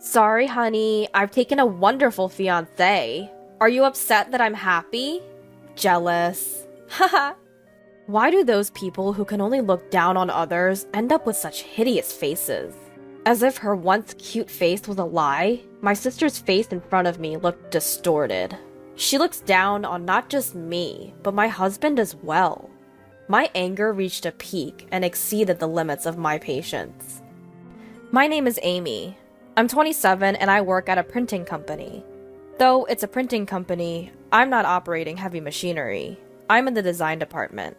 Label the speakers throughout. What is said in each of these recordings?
Speaker 1: Sorry, honey, I've taken a wonderful fiancé. Are you upset that I'm happy? Jealous. Haha. Why do those people who can only look down on others end up with such hideous faces? As if her once cute face was a lie, my sister's face in front of me looked distorted. She looks down on not just me, but my husband as well. My anger reached a peak and exceeded the limits of my patience. My name is Amy. I'm 27 and I work at a printing company. Though it's a printing company, I'm not operating heavy machinery. I'm in the design department.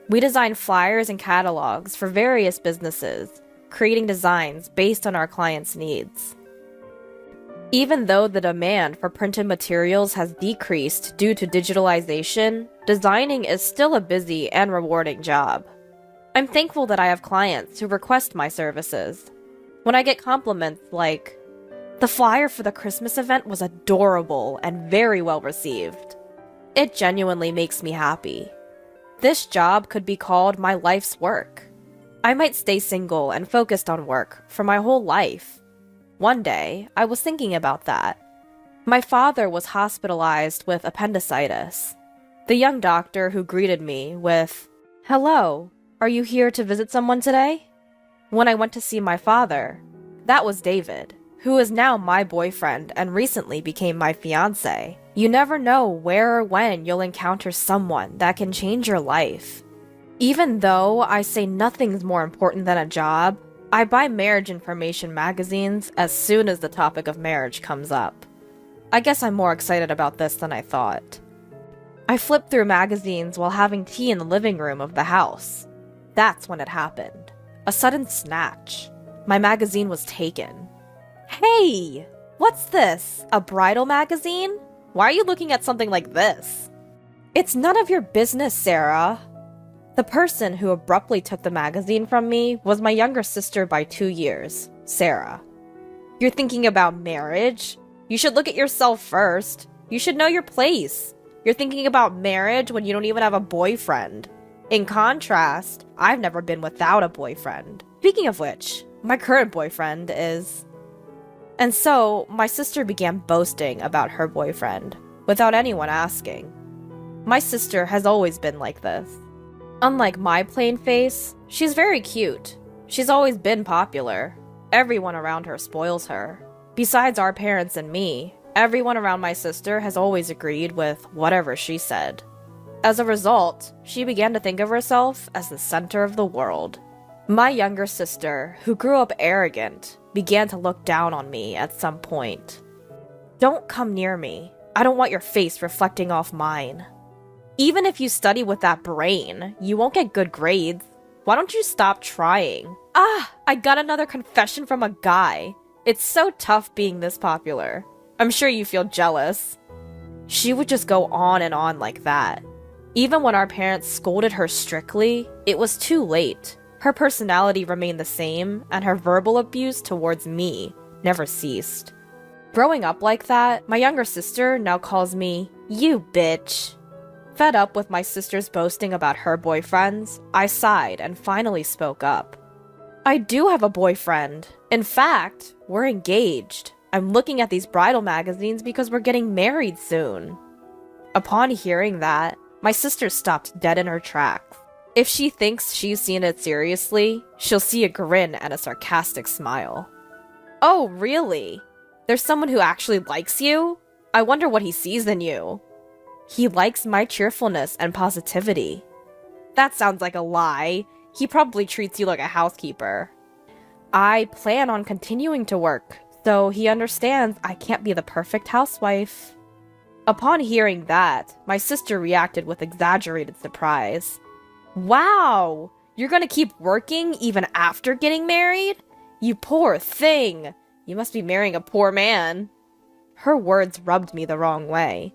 Speaker 1: We design flyers and catalogs for various businesses, creating designs based on our clients' needs. Even though the demand for printed materials has decreased due to digitalization, designing is still a busy and rewarding job. I'm thankful that I have clients who request my services. When I get compliments like, "The flyer for the Christmas event was adorable and very well received," it genuinely makes me happy. This job could be called my life's work. I might stay single and focused on work for my whole life. One day, I was thinking about that. My father was hospitalized with appendicitis. The young doctor who greeted me with, "Hello, are you here to visit someone today?" When I went to see my father, that was David, who is now my boyfriend and recently became my fiancé. You never know where or when you'll encounter someone that can change your life. Even though I say nothing's more important than a job, I buy marriage information magazines as soon as the topic of marriage comes up. I guess I'm more excited about this than I thought. I flipped through magazines while having tea in the living room of the house. That's when it happened. A sudden snatch. My magazine was taken. Hey! What's this? A bridal magazine? Why are you looking at something like this? It's none of your business, Sarah. The person who abruptly took the magazine from me was my younger sister by 2 years, Sarah. You're thinking about marriage? You should look at yourself first. You should know your place. You're thinking about marriage when you don't even have a boyfriend. In contrast, I've never been without a boyfriend. Speaking of which, my current boyfriend is... And so, my sister began boasting about her boyfriend, without anyone asking. My sister has always been like this. Unlike my plain face, she's very cute. She's always been popular. Everyone around her spoils her. Besides our parents and me, everyone around my sister has always agreed with whatever she said. As a result, she began to think of herself as the center of the world. My younger sister, who grew up arrogant, began to look down on me at some point. "Don't come near me. I don't want your face reflecting off mine. Even if you study with that brain, you won't get good grades. Why don't you stop trying?" I got another confession from a guy. It's so tough being this popular. I'm sure you feel jealous. She would just go on and on like that. Even when our parents scolded her strictly, it was too late. Her personality remained the same, and her verbal abuse towards me never ceased. Growing up like that, my younger sister now calls me, "You bitch." Fed up with my sister's boasting about her boyfriends, I sighed and finally spoke up. "I do have a boyfriend. In fact, we're engaged. I'm looking at these bridal magazines because we're getting married soon." Upon hearing that, my sister stopped dead in her tracks. If she thinks she's seen it seriously, she'll see a grin and a sarcastic smile. "Oh, really? There's someone who actually likes you? I wonder what he sees in you." "He likes my cheerfulness and positivity." That sounds like a lie. He probably treats you like a housekeeper. "I plan on continuing to work, so he understands I can't be the perfect housewife." Upon hearing that, my sister reacted with exaggerated surprise. "Wow! You're gonna keep working even after getting married? You poor thing! You must be marrying a poor man." Her words rubbed me the wrong way.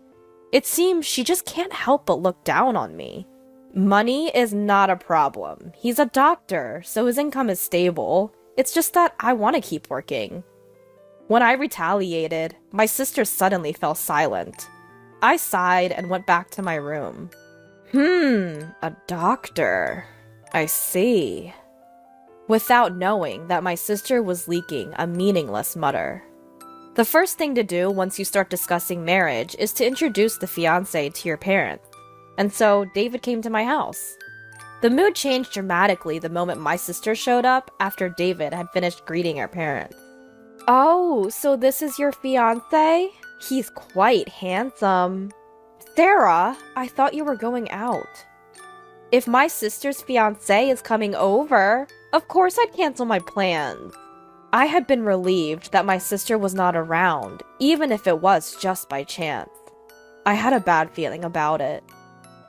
Speaker 1: It seems she just can't help but look down on me. Money is not a problem. He's a doctor, so his income is stable. It's just that I want to keep working. When I retaliated, my sister suddenly fell silent. I sighed and went back to my room. A doctor. I see. Without knowing that my sister was leaking a meaningless mutter. The first thing to do once you start discussing marriage is to introduce the fiancé to your parents. And so, David came to my house. The mood changed dramatically the moment my sister showed up after David had finished greeting our parents. Oh, so this is your fiancé? He's quite handsome. Sarah, I thought you were going out. If my sister's fiancé is coming over, of course I'd cancel my plans. I had been relieved that my sister was not around, even if it was just by chance. I had a bad feeling about it.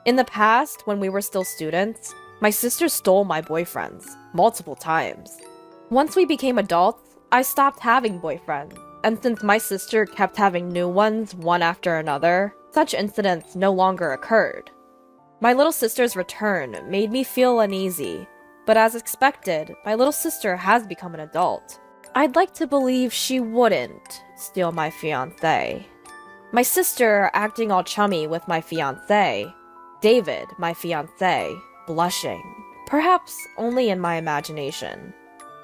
Speaker 1: In the past, when we were still students, my sister stole my boyfriends, multiple times. Once we became adults, I stopped having boyfriends, and since my sister kept having new ones one after another, such incidents no longer occurred. My little sister's return made me feel uneasy, but as expected, my little sister has become an adult. I'd like to believe she wouldn't steal my fiancé. My sister acting all chummy with my fiancé, David, my fiancé, blushing, perhaps only in my imagination.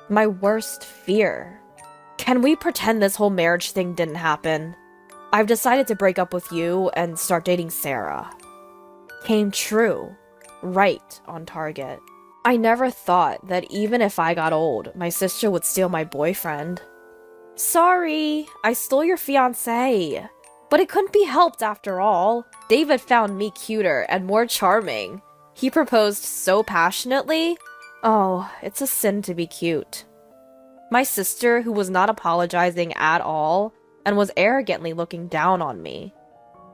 Speaker 1: My worst fear. Can we pretend this whole marriage thing didn't happen? I've decided to break up with you and start dating Sarah. Came true. Right on target. I never thought that even if I got old, my sister would steal my boyfriend. Sorry, I stole your fiancé. But it couldn't be helped after all. David found me cuter and more charming. He proposed so passionately. Oh, it's a sin to be cute. My sister, who was not apologizing at all, and was arrogantly looking down on me.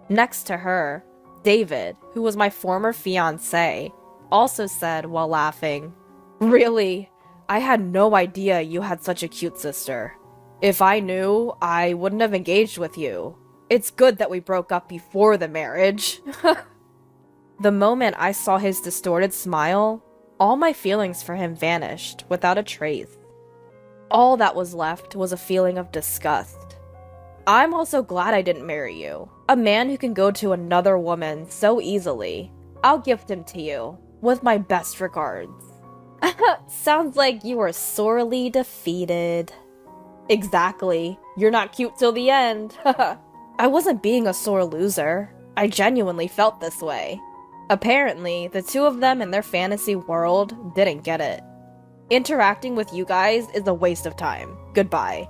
Speaker 1: Next to her, David, who was my former fiancé, also said while laughing, "Really? I had no idea you had such a cute sister. If I knew, I wouldn't have engaged with you. It's good that we broke up before the marriage." The moment I saw his distorted smile, all my feelings for him vanished without a trace. All that was left was a feeling of disgust. I'm also glad I didn't marry you. A man who can go to another woman so easily. I'll gift him to you, with my best regards. Sounds like you were sorely defeated. Exactly. You're not cute till the end. I wasn't being a sore loser. I genuinely felt this way. Apparently, the two of them in their fantasy world didn't get it. Interacting with you guys is a waste of time. Goodbye.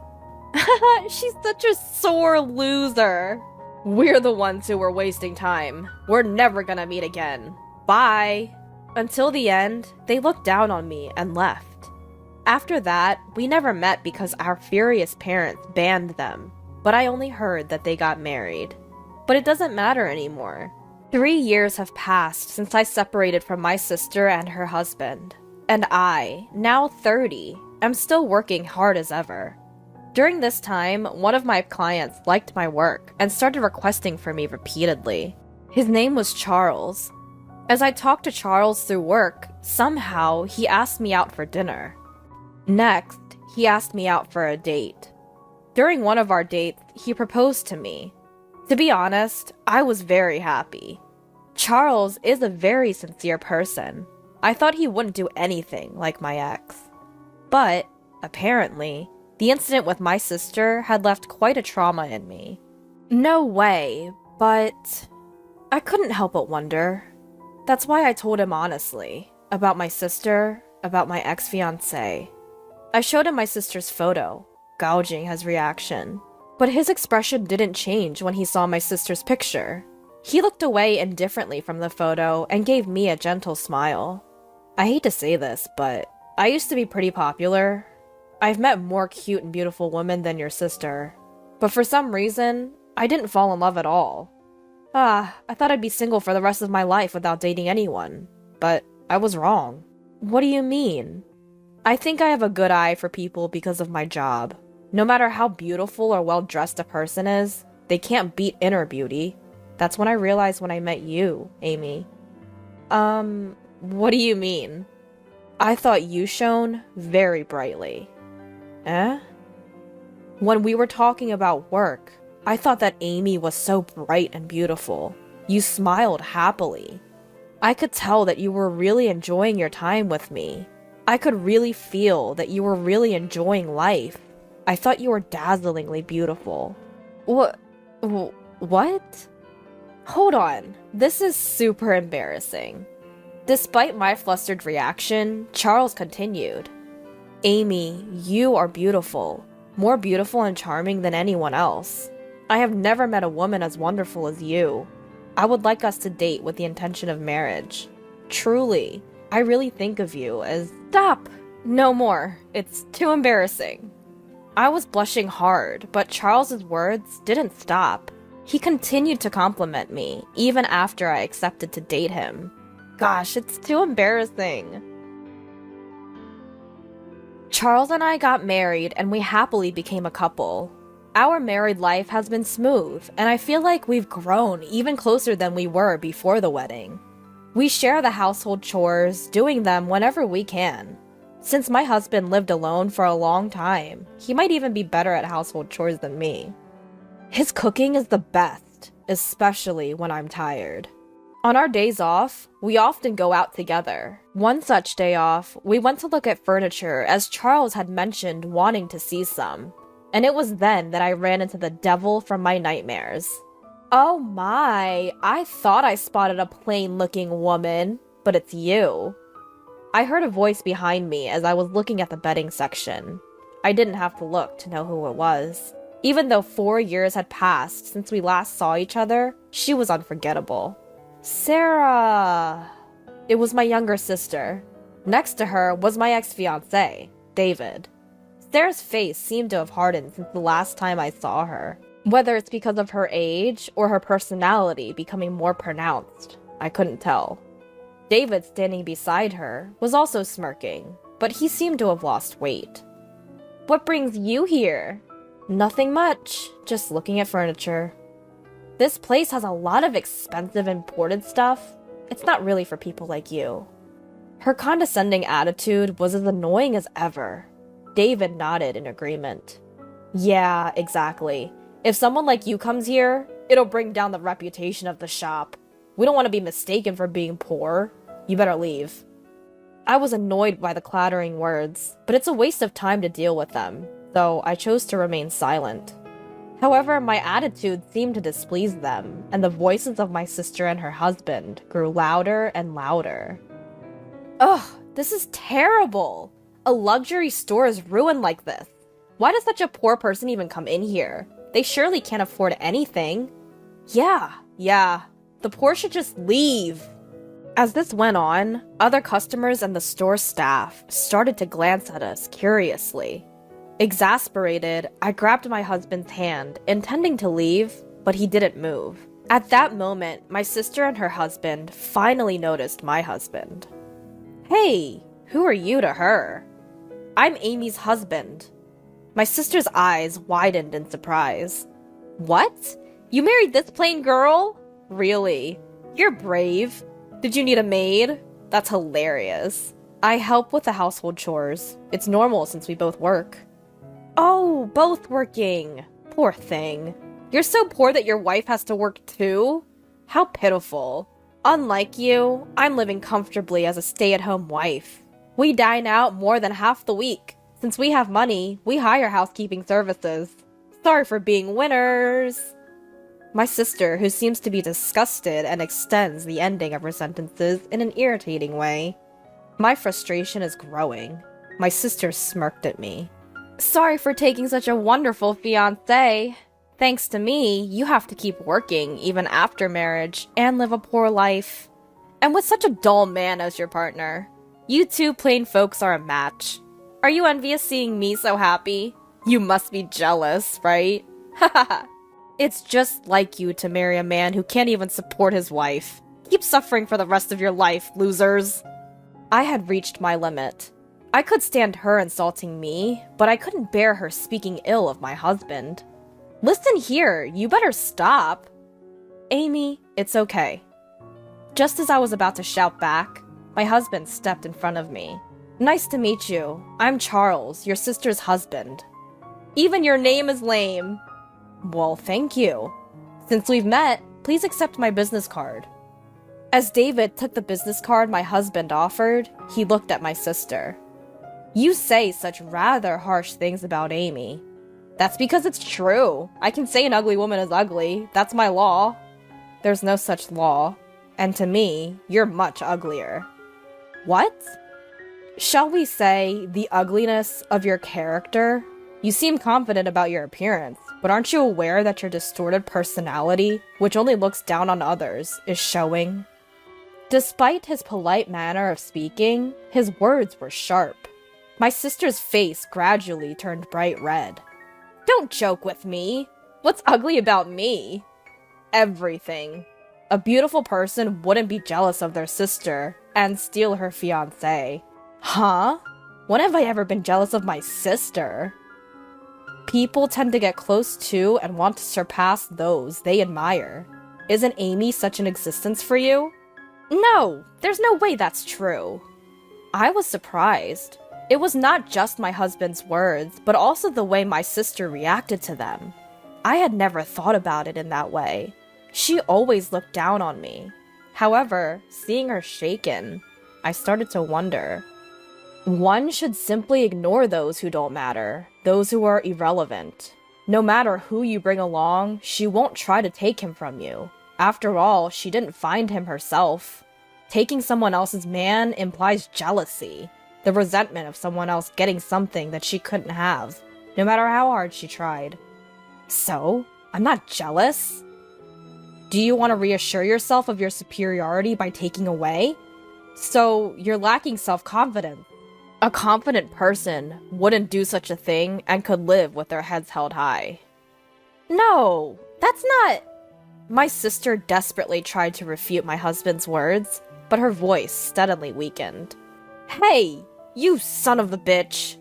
Speaker 1: She's such a sore loser. We're the ones who were wasting time. We're never gonna meet again. Bye. Until the end, they looked down on me and left. After that, we never met because our furious parents banned them, but I only heard that they got married. But it doesn't matter anymore. 3 years have passed since I separated from my sister and her husband, and I, now 30, am still working hard as ever. During this time, one of my clients liked my work and started requesting for me repeatedly. His name was Charles. As I talked to Charles through work, somehow he asked me out for dinner. Next, he asked me out for a date. During one of our dates, he proposed to me. To be honest, I was very happy. Charles is a very sincere person. I thought he wouldn't do anything like my ex. But, apparently, the incident with my sister had left quite a trauma in me. No way, but I couldn't help but wonder. That's why I told him honestly, about my sister, about my ex-fiancé. I showed him my sister's photo, gouging his reaction. But his expression didn't change when he saw my sister's picture. He looked away indifferently from the photo and gave me a gentle smile. I hate to say this, but I used to be pretty popular. I've met more cute and beautiful women than your sister. But for some reason, I didn't fall in love at all. I thought I'd be single for the rest of my life without dating anyone. But I was wrong. What do you mean? I think I have a good eye for people because of my job. No matter how beautiful or well-dressed a person is, they can't beat inner beauty. That's when I realized when I met you, Amy. What do you mean? I thought you shone very brightly. Eh? When we were talking about work, I thought that Amy was so bright and beautiful. You smiled happily. I could tell that you were really enjoying your time with me. I could really feel that you were really enjoying life. I thought you were dazzlingly beautiful. What? What? Hold on. This is super embarrassing. Despite my flustered reaction, Charles continued. Amy, you are beautiful. More beautiful and charming than anyone else. I have never met a woman as wonderful as you. I would like us to date with the intention of marriage. Truly, I really think of you as— Stop! No more. It's too embarrassing. I was blushing hard, but Charles's words didn't stop. He continued to compliment me, even after I accepted to date him. Gosh, it's too embarrassing. Charles and I got married, and we happily became a couple. Our married life has been smooth, and I feel like we've grown even closer than we were before the wedding. We share the household chores, doing them whenever we can. Since my husband lived alone for a long time, he might even be better at household chores than me. His cooking is the best, especially when I'm tired. On our days off, we often go out together. One such day off, we went to look at furniture as Charles had mentioned wanting to see some. And it was then that I ran into the devil from my nightmares. Oh my, I thought I spotted a plain-looking woman, but it's you. I heard a voice behind me as I was looking at the bedding section. I didn't have to look to know who it was. Even though 4 years had passed since we last saw each other, she was unforgettable. Sarah! It was my younger sister. Next to her was my ex-fiancé, David. Sarah's face seemed to have hardened since the last time I saw her. Whether it's because of her age or her personality becoming more pronounced, I couldn't tell. David, standing beside her, was also smirking, but he seemed to have lost weight. What brings you here? Nothing much, just looking at furniture. This place has a lot of expensive imported stuff. It's not really for people like you. Her condescending attitude was as annoying as ever. David nodded in agreement. Yeah, exactly. If someone like you comes here, it'll bring down the reputation of the shop. We don't want to be mistaken for being poor. You better leave. I was annoyed by the clattering words, but it's a waste of time to deal with them, so I chose to remain silent. However, my attitude seemed to displease them, and the voices of my sister and her husband grew louder and louder. Ugh, this is terrible! A luxury store is ruined like this. Why does such a poor person even come in here? They surely can't afford anything. Yeah, the poor should just leave. As this went on, other customers and the store staff started to glance at us curiously. Exasperated, I grabbed my husband's hand, intending to leave, but he didn't move. At that moment, my sister and her husband finally noticed my husband. Hey, who are you to her? I'm Amy's husband. My sister's eyes widened in surprise. What? You married this plain girl? Really? You're brave. Did you need a maid? That's hilarious. I help with the household chores. It's normal since we both work. Oh, both working. Poor thing. You're so poor that your wife has to work too? How pitiful. Unlike you, I'm living comfortably as a stay-at-home wife. We dine out more than half the week. Since we have money, we hire housekeeping services. Sorry for being winners. My sister, who seems to be disgusted and extends the ending of her sentences in an irritating way. My frustration is growing. My sister smirked at me. Sorry for taking such a wonderful fiancé. Thanks to me, you have to keep working even after marriage and live a poor life. And with such a dull man as your partner, you two plain folks are a match. Are you envious seeing me so happy? You must be jealous, right? Haha. It's just like you to marry a man who can't even support his wife. Keep suffering for the rest of your life, losers. I had reached my limit. I could stand her insulting me, but I couldn't bear her speaking ill of my husband. Listen here, you better stop. Amy, it's okay. Just as I was about to shout back, my husband stepped in front of me. Nice to meet you. I'm Charles, your sister's husband. Even your name is lame. Well, thank you. Since we've met, please accept my business card. As David took the business card my husband offered, he looked at my sister. You say such rather harsh things about Amy. That's because it's true. I can say an ugly woman is ugly. That's my law. There's no such law. And to me, you're much uglier. What? Shall we say the ugliness of your character? You seem confident about your appearance, but aren't you aware that your distorted personality, which only looks down on others, is showing? Despite his polite manner of speaking, his words were sharp. My sister's face gradually turned bright red. Don't joke with me. What's ugly about me? Everything. A beautiful person wouldn't be jealous of their sister and steal her fiancé. Huh? When have I ever been jealous of my sister? People tend to get close to and want to surpass those they admire. Isn't Amy such an existence for you? No, there's no way that's true. I was surprised. It was not just my husband's words, but also the way my sister reacted to them. I had never thought about it in that way. She always looked down on me. However, seeing her shaken, I started to wonder. One should simply ignore those who don't matter, those who are irrelevant. No matter who you bring along, she won't try to take him from you. After all, she didn't find him herself. Taking someone else's man implies jealousy, the resentment of someone else getting something that she couldn't have, no matter how hard she tried. So, I'm not jealous? Do you want to reassure yourself of your superiority by taking away? So, you're lacking self-confidence. A confident person wouldn't do such a thing and could live with their heads held high. No, that's not... My sister desperately tried to refute my husband's words, but her voice steadily weakened. Hey, you son of a bitch!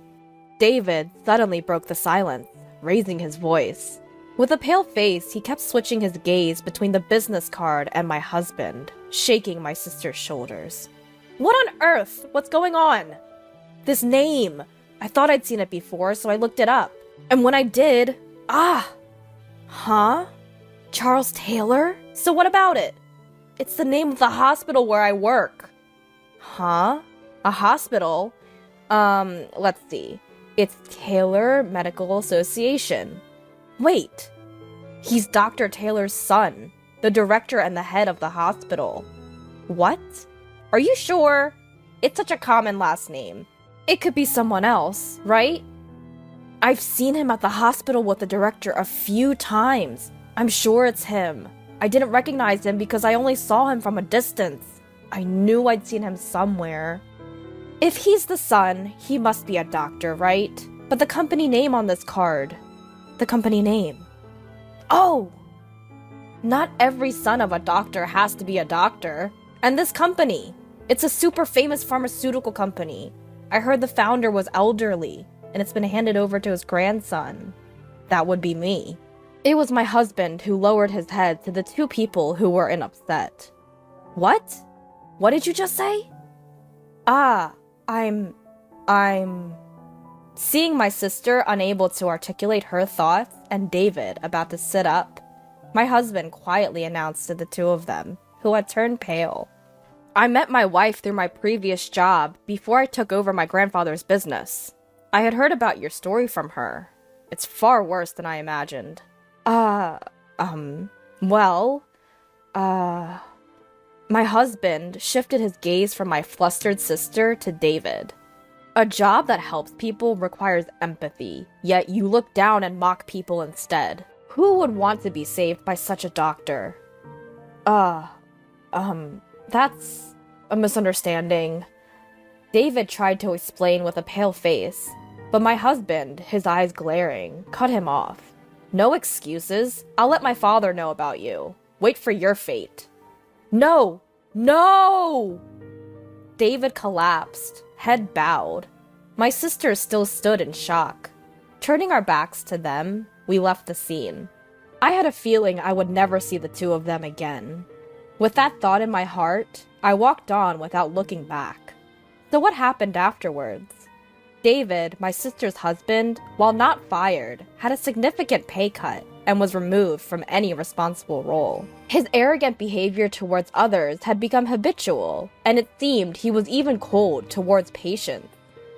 Speaker 1: David suddenly broke the silence, raising his voice. With a pale face, he kept switching his gaze between the business card and my husband, shaking my sister's shoulders. What on earth? What's going on? This name! I thought I'd seen it before, so I looked it up. And when I did... Huh? Charles Taylor? So what about it? It's the name of the hospital where I work. Huh? A hospital? Let's see. It's Taylor Medical Association. Wait. He's Dr. Taylor's son, the director and the head of the hospital. What? Are you sure? It's such a common last name. It could be someone else, right? I've seen him at the hospital with the director a few times. I'm sure it's him. I didn't recognize him because I only saw him from a distance. I knew I'd seen him somewhere. If he's the son, he must be a doctor, right? But the company name on this card. The company name. Oh! Not every son of a doctor has to be a doctor. And this company. It's a super famous pharmaceutical company. I heard the founder was elderly, and it's been handed over to his grandson. That would be me. It was my husband who lowered his head to the two people who were in upset. What? What did you just say? I'm... Seeing my sister unable to articulate her thoughts and David about to sit up, my husband quietly announced to the two of them, who had turned pale. I met my wife through my previous job before I took over my grandfather's business. I had heard about your story from her. It's far worse than I imagined. My husband shifted his gaze from my flustered sister to David. A job that helps people requires empathy, yet you look down and mock people instead. Who would want to be saved by such a doctor? That's a misunderstanding. David tried to explain with a pale face, but my husband, his eyes glaring, cut him off. No excuses. I'll let my father know about you. Wait for your fate. No! No! David collapsed, head bowed. My sister still stood in shock. Turning our backs to them, we left the scene. I had a feeling I would never see the two of them again. With that thought in my heart, I walked on without looking back. So what happened afterwards? David, my sister's husband, while not fired, had a significant pay cut and was removed from any responsible role. His arrogant behavior towards others had become habitual, and it seemed he was even cold towards patients.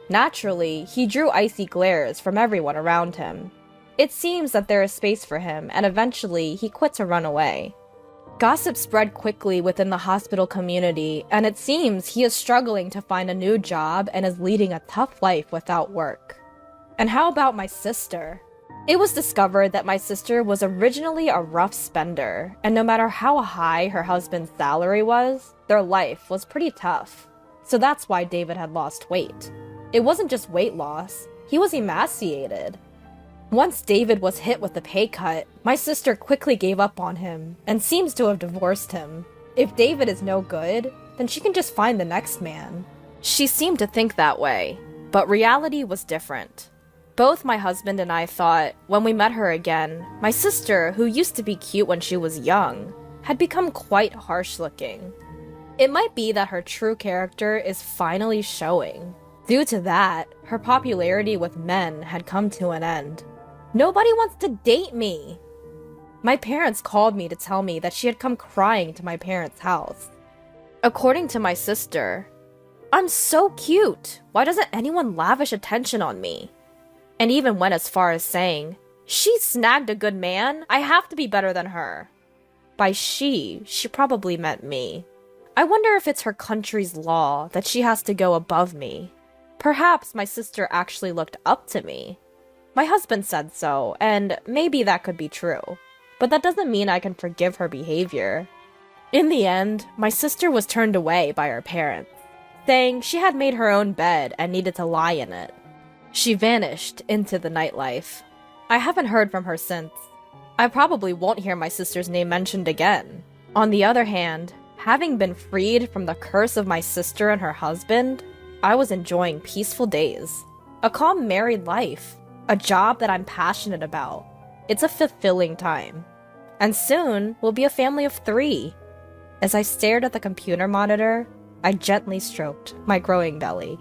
Speaker 1: Naturally, he drew icy glares from everyone around him. It seems that there is space for him, and eventually he quit to run away. Gossip spread quickly within the hospital community, and it seems he is struggling to find a new job and is leading a tough life without work. And how about my sister? It was discovered that my sister was originally a rough spender, and no matter how high her husband's salary was, their life was pretty tough. So that's why David had lost weight. It wasn't just weight loss, he was emaciated. Once David was hit with a pay cut, my sister quickly gave up on him and seems to have divorced him. If David is no good, then she can just find the next man. She seemed to think that way, but reality was different. Both my husband and I thought, when we met her again, my sister, who used to be cute when she was young, had become quite harsh-looking. It might be that her true character is finally showing. Due to that, her popularity with men had come to an end. Nobody wants to date me! My parents called me to tell me that she had come crying to my parents' house. According to my sister, I'm so cute! Why doesn't anyone lavish attention on me? And even went as far as saying, she snagged a good man, I have to be better than her. By she probably meant me. I wonder if it's her country's law that she has to go above me. Perhaps my sister actually looked up to me. My husband said so, and maybe that could be true. But that doesn't mean I can forgive her behavior. In the end, my sister was turned away by her parents, saying she had made her own bed and needed to lie in it. She vanished into the nightlife. I haven't heard from her since. I probably won't hear my sister's name mentioned again. On the other hand, having been freed from the curse of my sister and her husband, I was enjoying peaceful days. A calm married life. A job that I'm passionate about. It's a fulfilling time. And soon, we'll be a family of 3. As I stared at the computer monitor, I gently stroked my growing belly.